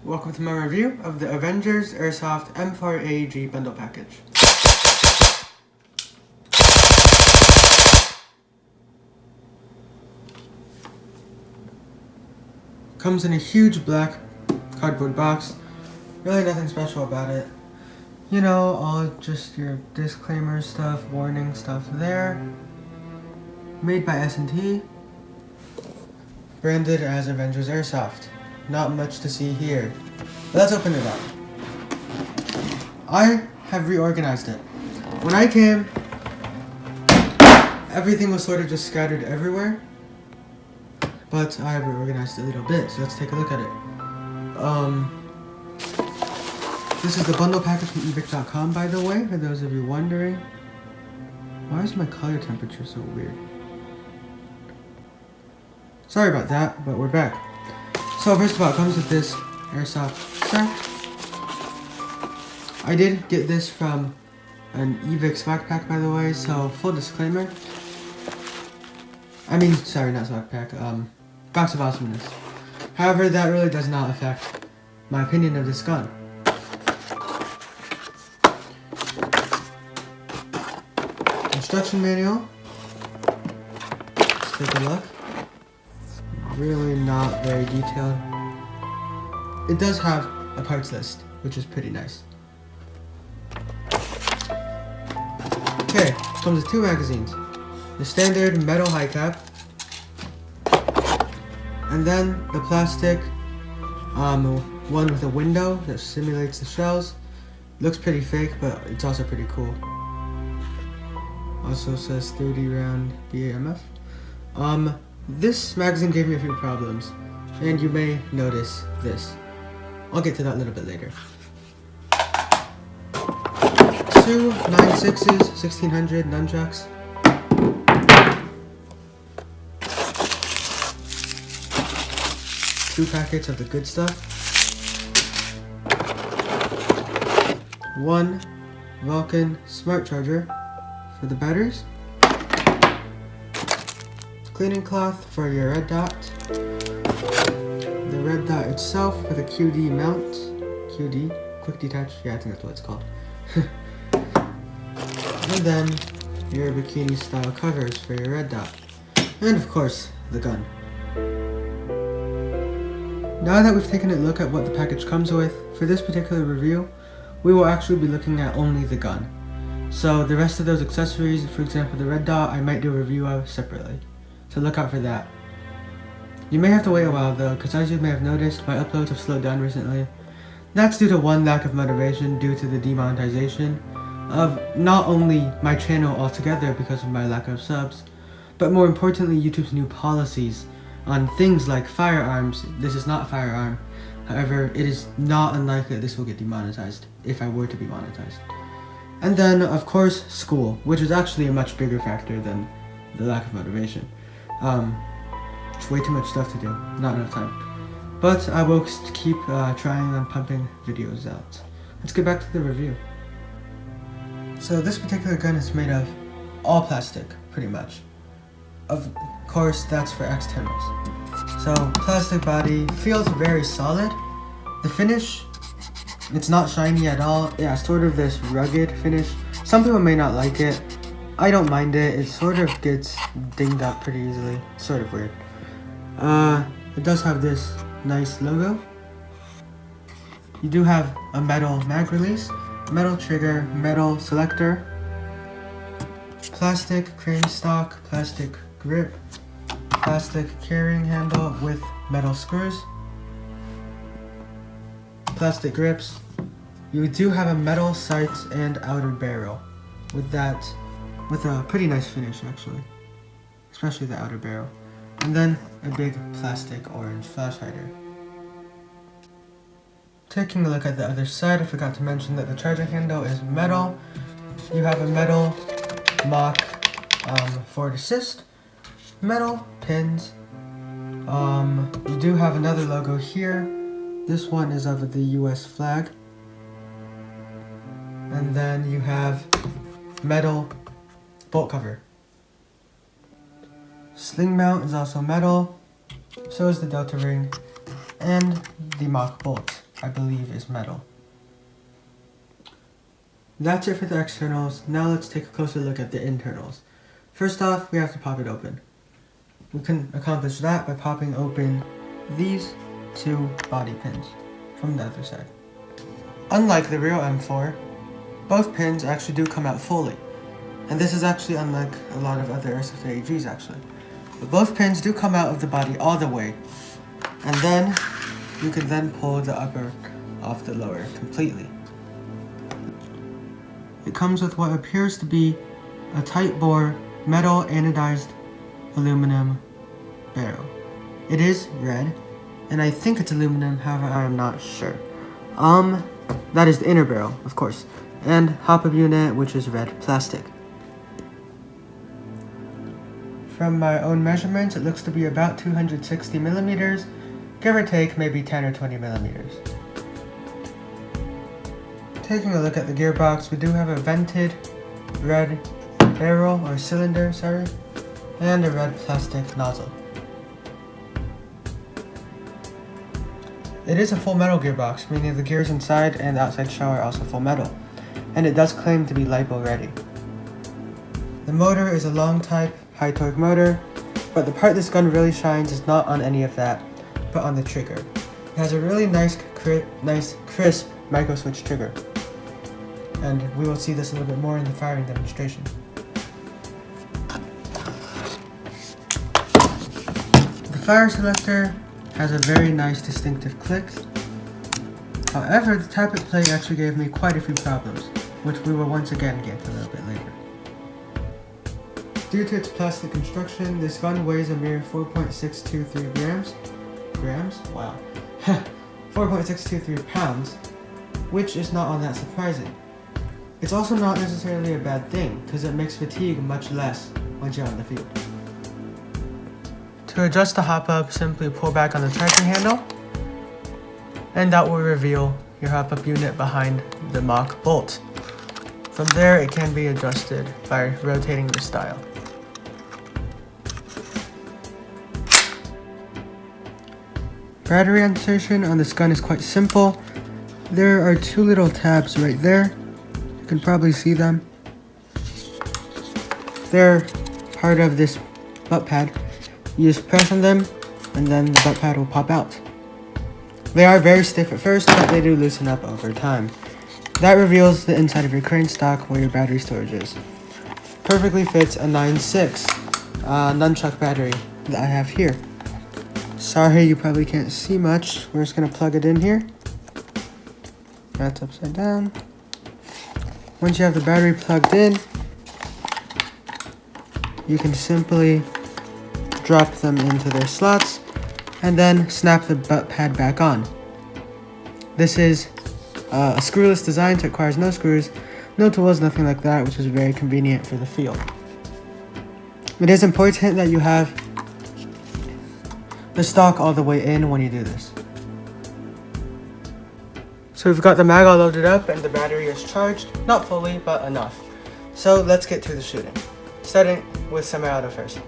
Welcome to my review of the Avengers Airsoft M4 AEG bundle package. Comes in a huge black cardboard box. Really nothing special about it. You know, all just your disclaimer stuff, warning stuff there. Made by S&T. Branded as Avengers Airsoft. Not much to see here. But let's open it up. I have reorganized it. When I came, everything was sort of just scattered everywhere. But I have reorganized it a little bit, so let's take a look at it. This is the bundle package from evic.com, by the way, for those of you wondering. Why is my color temperature so weird? Sorry about that, but we're back. So first of all, it comes with this airsoft sack. I did get this from an evic swag pack, by the way, so full disclaimer. Sorry, not swag pack, box of awesomeness. However, that really does not affect my opinion of this gun. Instruction manual. Let's take a look. Really not very detailed. It does have a parts list, which is pretty nice. Okay, comes with two magazines. The standard metal high cap, and then the plastic one with a window that simulates the shells. Looks pretty fake, but it's also pretty cool. Also says 30 round BAMF. This magazine gave me a few problems, and you may notice this. I'll get to that a little bit later. Two 9.6s, 1600 nunchucks. Two packets of the good stuff. One Vulcan smart charger for the batteries. Cleaning cloth for your red dot. The red dot itself with a QD mount. QD? Quick detach? Yeah, I think that's what it's called. And then your bikini style covers for your red dot. And of course, the gun. Now that we've taken a look at what the package comes with, for this particular review, we will actually be looking at only the gun. So the rest of those accessories, for example the red dot, I might do a review of separately. So look out for that. You may have to wait a while though, because as you may have noticed, my uploads have slowed down recently. That's due to one, lack of motivation due to the demonetization of not only my channel altogether because of my lack of subs, but more importantly YouTube's new policies on things like firearms. This is not a firearm. However, it is not unlikely that this will get demonetized if I were to be monetized. And then, of course, school, which is actually a much bigger factor than the lack of motivation. It's way too much stuff to do, not enough time. But I will keep trying on pumping videos out. Let's get back to the review. So this particular gun is made of all plastic, pretty much. Of course, that's for externals. So plastic body, feels very solid. The finish, it's not shiny at all. Yeah, sort of this rugged finish. Some people may not like it. I don't mind it. It sort of gets dinged up pretty easily. Sort of weird. It does have this nice logo. You do have a metal mag release, metal trigger, metal selector, plastic crane stock, plastic grip, plastic carrying handle with metal screws, plastic grips. You do have a metal sight and outer barrel with a pretty nice finish actually, especially the outer barrel. And then a big plastic orange flash hider. Taking a look at the other side, I forgot to mention that the charging handle is metal. You have a metal mock forward assist, metal pins. You do have another logo here. This one is of the US flag. And then you have metal bolt cover. Sling mount is also metal, so is the delta ring, and the mock bolt. I believe is metal. That's it for the externals. Now let's take a closer look at the internals. First off, we have to pop it open. We can accomplish that by popping open these two body pins from the other side. Unlike the real M4, both pins actually do come out fully. And this is actually unlike a lot of other Airsoft AEGs actually. But both pins do come out of the body all the way. And then, you can then pull the upper off the lower completely. It comes with what appears to be a tight bore metal anodized aluminum barrel. It is red, and I think it's aluminum, however I am not sure. That is the inner barrel, of course, and hop-up unit, which is red plastic. From my own measurements, it looks to be about 260 millimeters, give or take maybe 10 or 20 millimeters. Taking a look at the gearbox, we do have a vented red barrel or cylinder, and a red plastic nozzle. It is a full metal gearbox, meaning the gears inside and the outside shell are also full metal, and it does claim to be Lipo ready. The motor is a long type, high torque motor, but the part this gun really shines is not on any of that, but on the trigger. It has a really nice crisp micro switch trigger, and we will see this a little bit more in the firing demonstration. The fire selector has a very nice distinctive click. However, the tap-it plate actually gave me quite a few problems, which we will once again get a little bit later. Due to its plastic construction, this gun weighs a mere 4.623 grams? Wow. 4.623 pounds, which is not all that surprising. It's also not necessarily a bad thing, because it makes fatigue much less once you're on the field. To adjust the hop-up, simply pull back on the charging handle, and that will reveal your hop-up unit behind the mock bolt. From there, it can be adjusted by rotating the style. Battery insertion on this gun is quite simple. There are two little tabs right there. You can probably see them. They're part of this butt pad. You just press on them, and then the butt pad will pop out. They are very stiff at first, but they do loosen up over time. That reveals the inside of your crane stock where your battery storage is. Perfectly fits a 9.6 nunchuck battery that I have here. Sorry, you probably can't see much. We're just gonna plug it in here. That's upside down. Once you have the battery plugged in, you can simply drop them into their slots and then snap the butt pad back on. This is a screwless design, so it requires no screws, no tools, nothing like that, which is very convenient for the field. It is important that you have the stock all the way in when you do this. So we've got the mag all loaded up and the battery is charged, not fully, but enough. So let's get to the shooting. Starting with semi-auto first.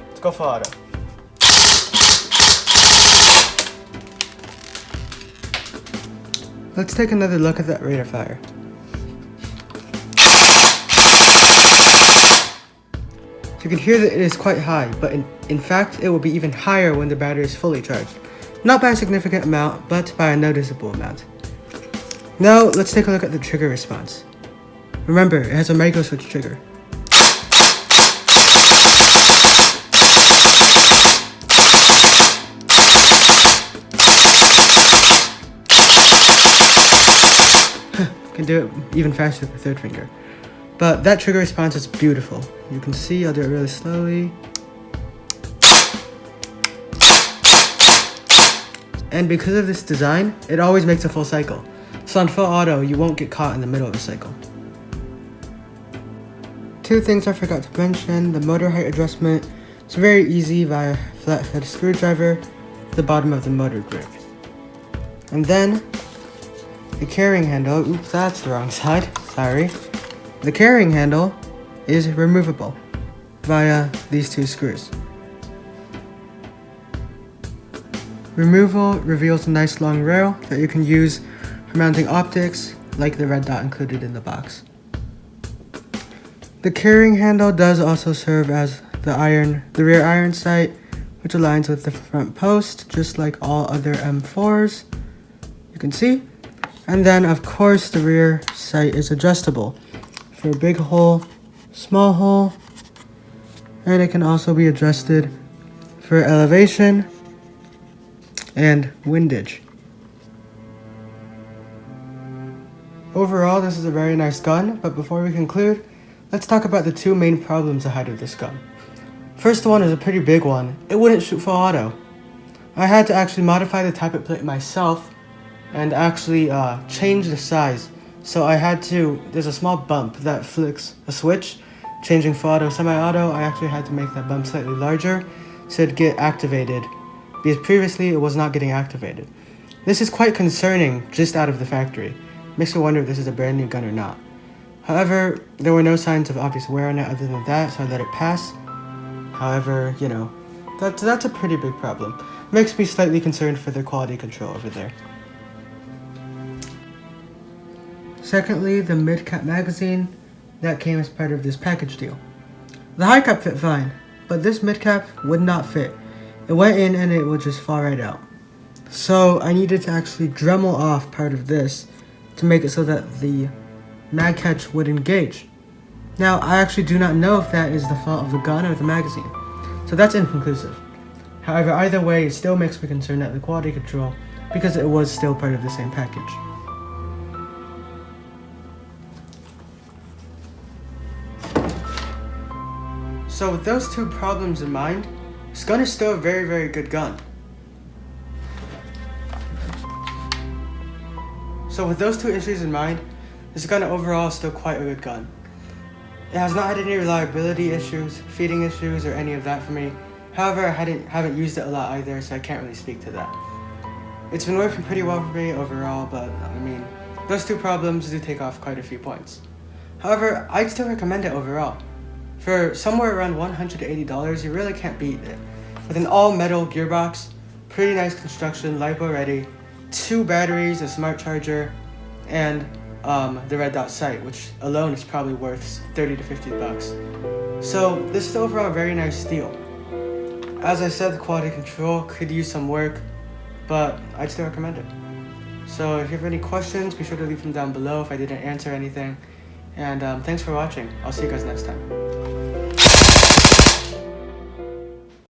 Let's go full auto. Let's take another look at that rate of fire. You can hear that it is quite high, but in fact, it will be even higher when the battery is fully charged. Not by a significant amount, but by a noticeable amount. Now, let's take a look at the trigger response. Remember, it has a micro switch trigger. Can do it even faster with the third finger. But that trigger response is beautiful. You can see, I'll do it really slowly. And because of this design, it always makes a full cycle. So on full auto, you won't get caught in the middle of a cycle. Two things I forgot to mention: the motor height adjustment is very easy via flathead screwdriver at the bottom of the motor grip. And then, the carrying handle, oops, that's the wrong side, sorry. The carrying handle is removable via these two screws. Removal reveals a nice long rail that you can use for mounting optics, like the red dot included in the box. The carrying handle does also serve as the rear iron sight, which aligns with the front post, just like all other M4s, you can see. And then, of course, the rear sight is adjustable for a big hole, small hole, and it can also be adjusted for elevation and windage. Overall, this is a very nice gun, but before we conclude, let's talk about the two main problems ahead of this gun. First one is a pretty big one. It wouldn't shoot full auto. I had to actually modify the tappet plate myself and actually change the size. So I had to, there's a small bump that flicks a switch, changing full auto, semi-auto. I actually had to make that bump slightly larger so it'd get activated, because previously it was not getting activated. This is quite concerning just out of the factory. Makes me wonder if this is a brand new gun or not. However, there were no signs of obvious wear on it other than that, so I let it pass. However, you know, that's a pretty big problem. Makes me slightly concerned for the quality control over there. Secondly, the mid-cap magazine that came as part of this package deal. The high cap fit fine, but this mid-cap would not fit. It went in and it would just fall right out. So I needed to actually Dremel off part of this to make it so that the mag catch would engage. Now, I actually do not know if that is the fault of the gun or the magazine, so that's inconclusive. However, either way, it still makes me concerned at the quality control because it was still part of the same package. So with those two problems in mind, this gun is still a very, very good gun. So with those two issues in mind, this gun overall is still quite a good gun. It has not had any reliability issues, feeding issues, or any of that for me. However, I haven't used it a lot either, so I can't really speak to that. It's been working pretty well for me overall, but I mean, those two problems do take off quite a few points. However, I'd still recommend it overall. For somewhere around $180, you really can't beat it. With an all-metal gearbox, pretty nice construction, Lipo ready, 2 batteries, a smart charger, and the red dot sight, which alone is probably worth $30 to $50. So this is overall a very nice deal. As I said, the quality control could use some work, but I'd still recommend it. So if you have any questions, be sure to leave them down below if I didn't answer anything. And thanks for watching. I'll see you guys next time.